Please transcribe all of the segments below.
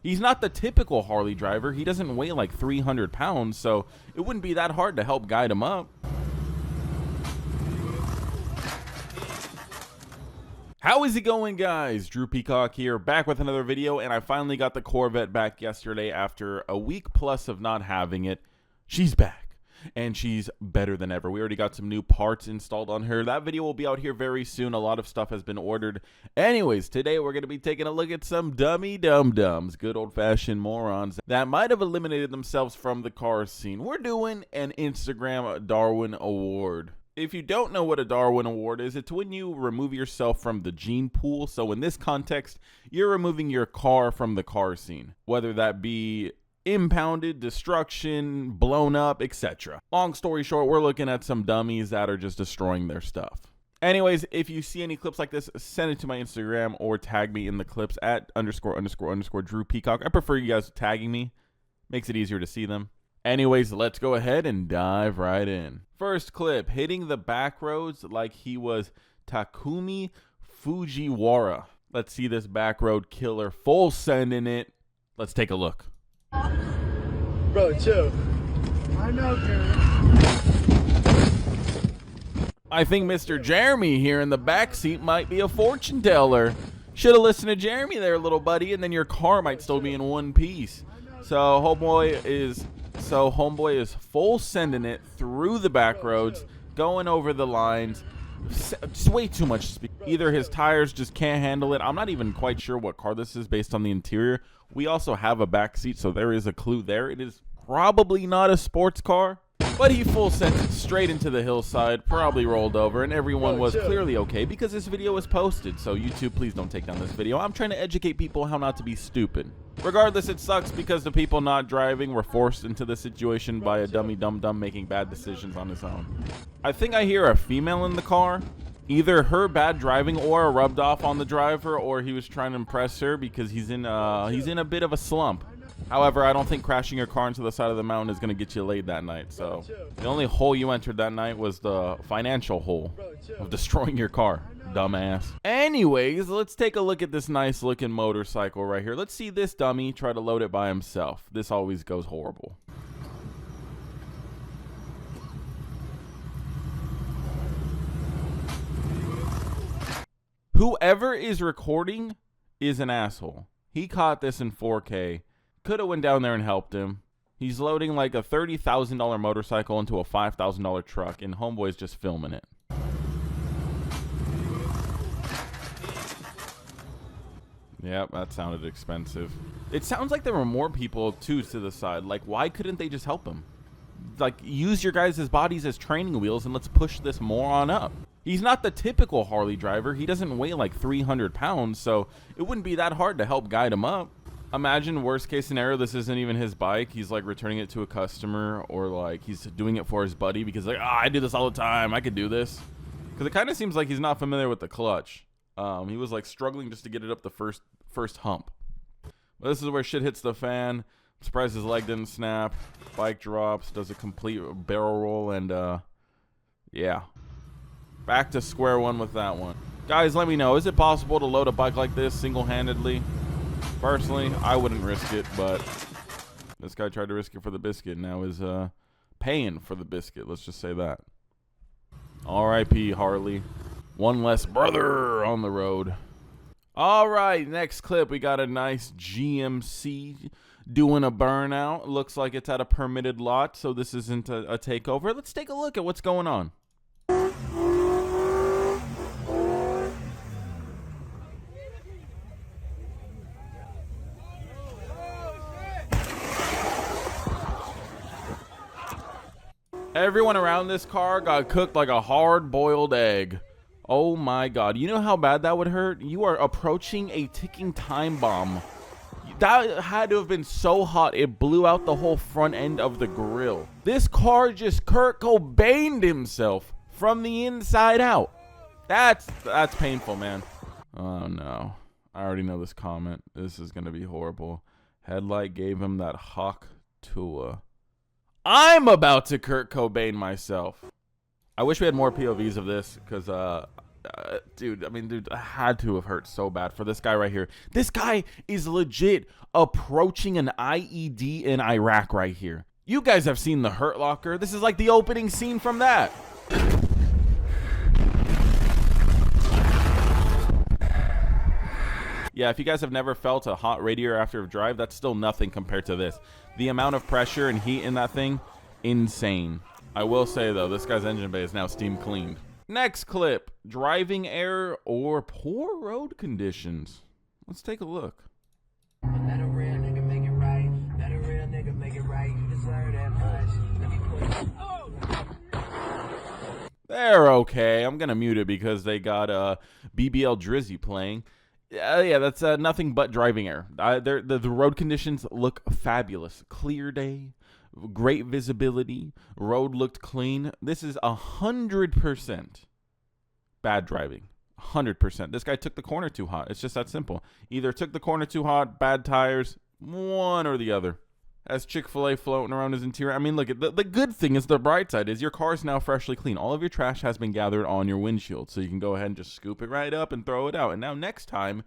He's not the typical Harley driver. He doesn't weigh like 300 pounds, so it wouldn't be that hard to help guide him up. How is it going, guys? Drew Peacock here, back with another video, and I finally got the Corvette back yesterday after a week plus of not having it. She's back, and she's better than ever. We already got some new parts installed on her. That video will be out here very soon. A lot of stuff has been ordered. Anyways, today we're going to be taking a look at some dummy dum-dums, good old-fashioned morons that might have eliminated themselves from the car scene. We're doing an Instagram Darwin Award. If you don't know what a Darwin Award is, it's when you remove yourself from the gene pool. So in this context, you're removing your car from the car scene, whether that be impounded, destruction, blown up, etc. Long story short, we're looking at some dummies that are just destroying their stuff. Anyways, if you see any clips like this, send it to my Instagram or tag me in the clips at ___ Drew Peacock. I prefer you guys tagging me. Makes it easier to see them. Anyways, let's go ahead and dive right in. First clip, hitting the back roads like he was Takumi Fujiwara. Let's see this back road killer full sending it. Let's take a look. Bro, chill. I know, dude. I think Mr. Jeremy here in the back seat might be a fortune teller. Should have listened to Jeremy there, little buddy, and then your car might still be in one piece. So homeboy is full sending it through the back roads, going over the lines. It's way too much speed. Either his tires just can't handle it. I'm not even quite sure what car this is based on the interior. We also have a back seat, so there is a clue there. It is probably not a sports car, but he full sent it straight into the hillside, probably rolled over, and everyone was clearly okay because this video was posted. So YouTube, please don't take down this video. I'm trying to educate people how not to be stupid. Regardless, it sucks because the people not driving were forced into the situation by a dummy dum-dum making bad decisions on his own. I think I hear a female in the car. Either her bad driving aura rubbed off on the driver, or he was trying to impress her because he's in a bit of a slump. However, I don't think crashing your car into the side of the mountain is going to get you laid that night. So the only hole you entered that night was the financial hole of destroying your car, dumbass. Anyways, let's take a look at this nice looking motorcycle right here. Let's see this dummy try to load it by himself. This always goes horrible. Whoever is recording is an asshole. He caught this in 4K. Could have went down there and helped him. He's loading like a $30,000 motorcycle into a $5,000 truck, and homeboy's just filming it. Yep, that sounded expensive. It sounds like there were more people too to the side. Like, why couldn't they just help him? Like, use your guys' bodies as training wheels and let's push this moron up. He's not the typical Harley driver. He doesn't weigh like 300 pounds, so it wouldn't be that hard to help guide him up. Imagine worst case scenario, this isn't even his bike. He's like returning it to a customer, or like he's doing it for his buddy because like, I do this all the time. I could do this. Because it kind of seems like he's not familiar with the clutch. He was like struggling just to get it up the first hump. But this is where shit hits the fan. I'm surprised his leg didn't snap. Bike drops, does a complete barrel roll, and yeah. Back to square one with that one. Guys, let me know, is it possible to load a bike like this single-handedly? Personally, I wouldn't risk it, but this guy tried to risk it for the biscuit. Now is paying for the biscuit. Let's just say that. R.I.P. Harley. One less brother on the road. All right, next clip. We got a nice GMC doing a burnout. Looks like it's at a permitted lot, so this isn't a takeover. Let's take a look at what's going on. Everyone around this car got cooked like a hard-boiled egg. Oh my god. You know how bad that would hurt? You are approaching a ticking time bomb. That had to have been so hot it blew out the whole front end of the grill. This car just Kurt Cobain'd himself from the inside out. That's painful, man. Oh no. I already know this comment. This is gonna be horrible. Headlight gave him that hawk Tua. I'm about to Kurt Cobain myself. I wish we had more POVs of this because Dude, I mean, dude, I had to have hurt so bad for this guy right here. This guy is legit approaching an IED in Iraq right here. You guys have seen The Hurt Locker. This is like the opening scene from that. Yeah, if you guys have never felt a hot radiator after a drive, that's still nothing compared to this. The amount of pressure and heat in that thing, insane. I will say, though, this guy's engine bay is now steam cleaned. Next clip, driving error or poor road conditions. Let's take a look. Let a real nigga make it right. Let a real nigga make it right. You deserve that much. Let me put it. They're okay. I'm going to mute it because they got BBL Drizzy playing. Yeah, that's nothing but driving error. The road conditions look fabulous. Clear day, great visibility, road looked clean. This is 100% bad driving. 100%. This guy took the corner too hot. It's just that simple. Either took the corner too hot, bad tires, one or the other. Has Chick-fil-A floating around his interior. I mean, look, the good thing is, the bright side is your car is now freshly clean. All of your trash has been gathered on your windshield, so you can go ahead and just scoop it right up and throw it out. And now next time,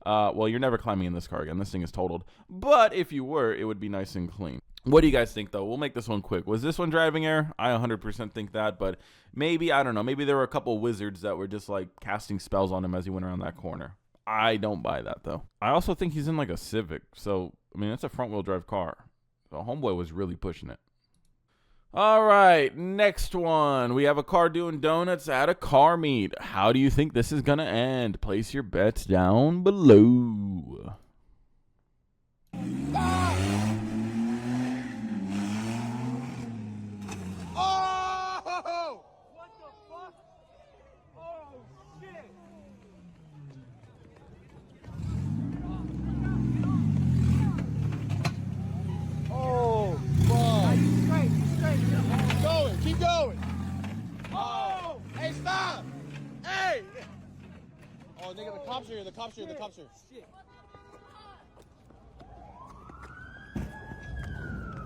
well, you're never climbing in this car again. This thing is totaled. But if you were, it would be nice and clean. What do you guys think, though? We'll make this one quick. Was this one driving error? I 100% think that, but maybe, I don't know. Maybe there were a couple wizards that were just, like, casting spells on him as he went around that corner. I don't buy that, though. I also think he's in, like, a Civic. So, I mean, it's a front-wheel drive car. The homeboy was really pushing it. All right, next one. We have a car doing donuts at a car meet. How do you think this is going to end? Place your bets down below. Oh! What the fuck? Oh, shit. Oh, fuck. Keep going, keep going. Oh, hey, stop. Hey. Oh, nigga, the cops are here, the cops are here, the cops are here. Shit.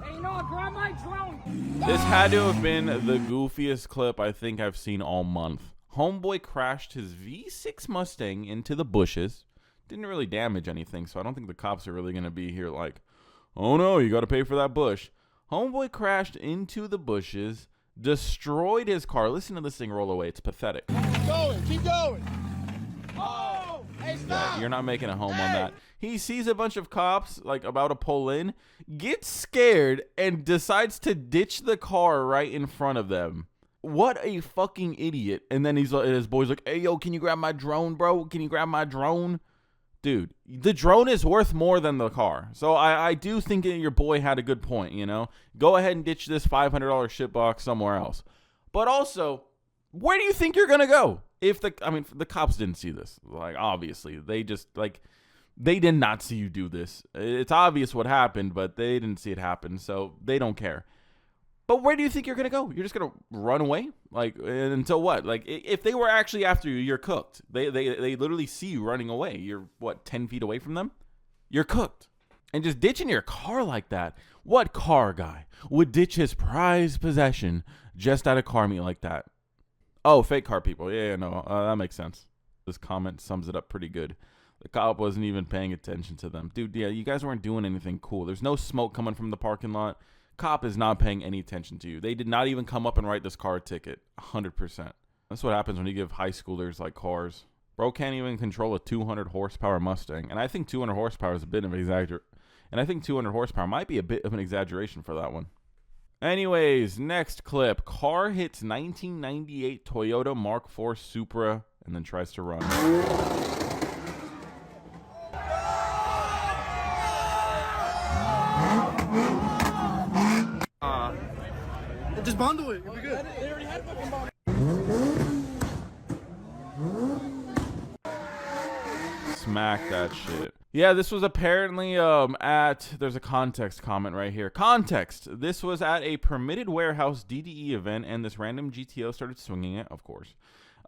Hey, you know what? Grab my drone. This had to have been the goofiest clip I think I've seen all month. Homeboy crashed his V6 Mustang into the bushes. Didn't really damage anything, so I don't think the cops are really going to be here like, oh no, you got to pay for that bush. Homeboy crashed into the bushes, destroyed his car. Listen to this thing roll away. It's pathetic. Keep going, keep going. Oh, hey, stop. Yeah, you're not making a home on that. He sees a bunch of cops like about to pull in, gets scared, and decides to ditch the car right in front of them. What a fucking idiot. And then his boy's like, hey, yo, can you grab my drone, bro? Can you grab my drone? Dude, the drone is worth more than the car. So I do think your boy had a good point, you know? Go ahead and ditch this $500 shitbox somewhere else. But also, where do you think you're going to go? The cops didn't see this. Like, obviously. They just, like, they did not see you do this. It's obvious what happened, but they didn't see it happen, so they don't care. But where do you think you're going to go? You're just going to run away? Like, until what? Like, if they were actually after you, you're cooked. They literally see you running away. You're, 10 feet away from them? You're cooked. And just ditching your car like that. What car guy would ditch his prized possession just at a car meet like that? Oh, fake car people. Yeah, no, that makes sense. This comment sums it up pretty good. The cop wasn't even paying attention to them. Dude, yeah, you guys weren't doing anything cool. There's no smoke coming from the parking lot. Cop is not paying any attention to you. They did not even come up and write this car a ticket. 100%. That's what happens when you give high schoolers like cars. Bro can't even control a 200 horsepower Mustang. And I think 200 horsepower is a bit of an exaggeration. And I think 200 horsepower might be a bit of an exaggeration for that one. Anyways, next clip. Car hits 1998 Toyota Mark IV Supra and then tries to run. Just bundle it. You'll be good. They already had fucking bundle. Smack that shit. Yeah, this was apparently there's a context comment right here. Context. This was at a permitted warehouse DDE event, and this random GTO started swinging it, of course.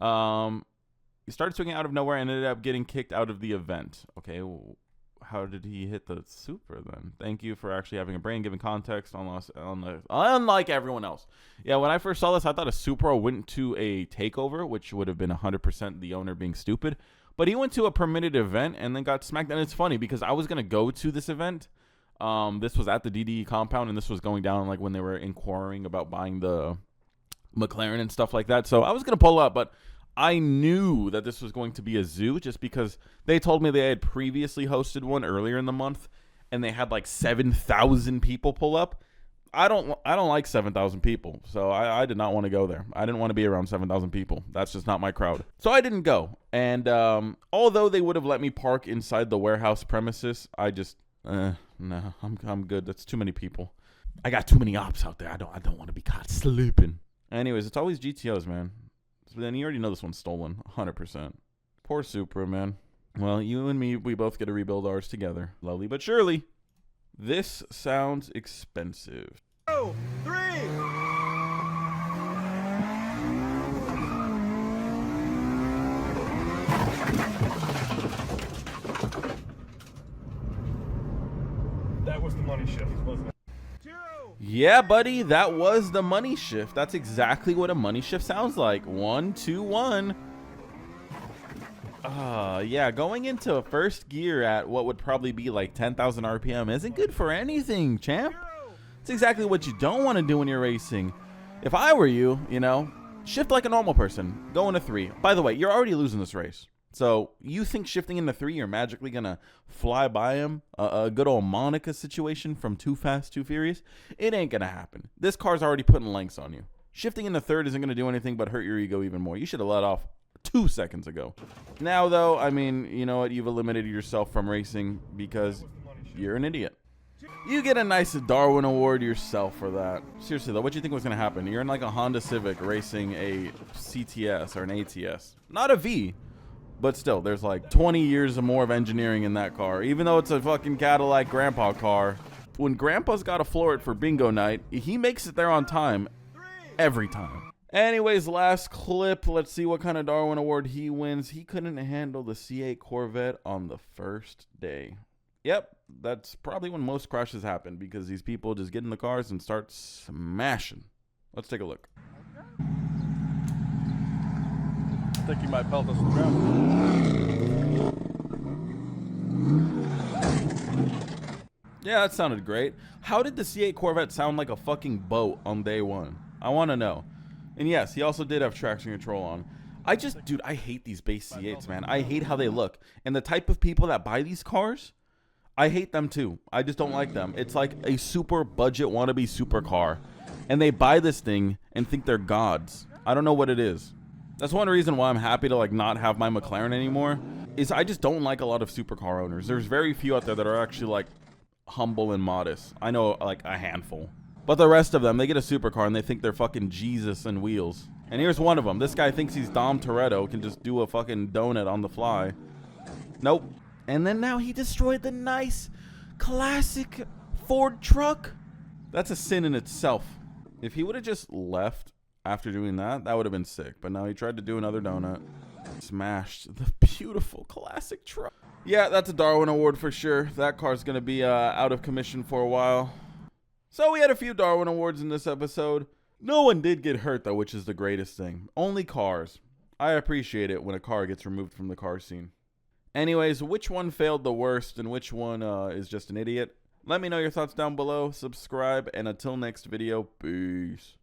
He started swinging out of nowhere and ended up getting kicked out of the event. Okay, how did he hit the Supra then? Thank you for actually having a brain, giving context unlike everyone else. Yeah, when I first saw this, I thought a Supra went to a takeover, which would have been 100% the owner being stupid. But he went to a permitted event and then got smacked. And it's funny because I was going to go to this event. This was at the DDE compound, and this was going down like when they were inquiring about buying the McLaren and stuff like that. So I was going to pull up, but I knew that this was going to be a zoo just because they told me they had previously hosted one earlier in the month and they had like 7,000 people pull up. I don't like 7,000 people, so I did not want to go there. I didn't want to be around 7,000 people. That's just not my crowd. So I didn't go. And although they would have let me park inside the warehouse premises, I just no, I'm good. That's too many people. I got too many ops out there. I don't want to be caught sleeping. Anyways, it's always GTOs, man. So then you already know this one's stolen, 100%. Poor Supra, man. Well, you and me, we both get to rebuild ours together. Slowly but surely. This sounds expensive. 2, 3. That was the money shift, wasn't it? Yeah, buddy, that was the money shift. That's exactly what a money shift sounds like. 1, 2, 1. Yeah, going into first gear at what would probably be like 10,000 RPM isn't good for anything, champ. It's exactly what you don't want to do when you're racing. If I were you, you know, shift like a normal person. Go into 3. By the way, you're already losing this race. So you think shifting into 3, you're magically going to fly by him? A good old Monica situation from Too Fast, Too Furious? It ain't going to happen. This car's already putting lengths on you. Shifting into 3rd isn't going to do anything but hurt your ego even more. You should have let off 2 seconds ago. Now, though, I mean, you know what? You've eliminated yourself from racing because you're an idiot. You get a nice Darwin Award yourself for that. Seriously, though, what do you think was going to happen? You're in like a Honda Civic racing a CTS or an ATS. Not a V. But still, there's like 20 years or more of engineering in that car. Even though it's a fucking Cadillac grandpa car. When grandpa's got to floor it for bingo night, he makes it there on time. Every time. Anyways, last clip. Let's see what kind of Darwin Award he wins. He couldn't handle the C8 Corvette on the first day. Yep, that's probably when most crashes happen. Because these people just get in the cars and start smashing. Let's take a look. I think you might pelt us to the ground. Yeah, that sounded great. How did the C8 Corvette sound like a fucking boat on day 1? I want to know. And yes, he also did have traction control on. Dude, I hate these base C8s, man. I hate how they look. And the type of people that buy these cars, I hate them too. I just don't like them. It's like a super budget wannabe supercar. And they buy this thing and think they're gods. I don't know what it is. That's one reason why I'm happy to like not have my McLaren anymore, is I just don't like a lot of supercar owners. There's very few out there that are actually like humble and modest. I know like a handful. But the rest of them, they get a supercar and they think they're fucking Jesus and wheels. And here's one of them. This guy thinks he's Dom Toretto, can just do a fucking donut on the fly. Nope. And then now he destroyed the nice classic Ford truck. That's a sin in itself. If he would have just left after doing that, that would have been sick. But now he tried to do another donut. Smashed the beautiful classic truck. Yeah, that's a Darwin Award for sure. That car's going to be out of commission for a while. So we had a few Darwin Awards in this episode. No one did get hurt, though, which is the greatest thing. Only cars. I appreciate it when a car gets removed from the car scene. Anyways, which one failed the worst and which one is just an idiot? Let me know your thoughts down below. Subscribe, and until next video, peace.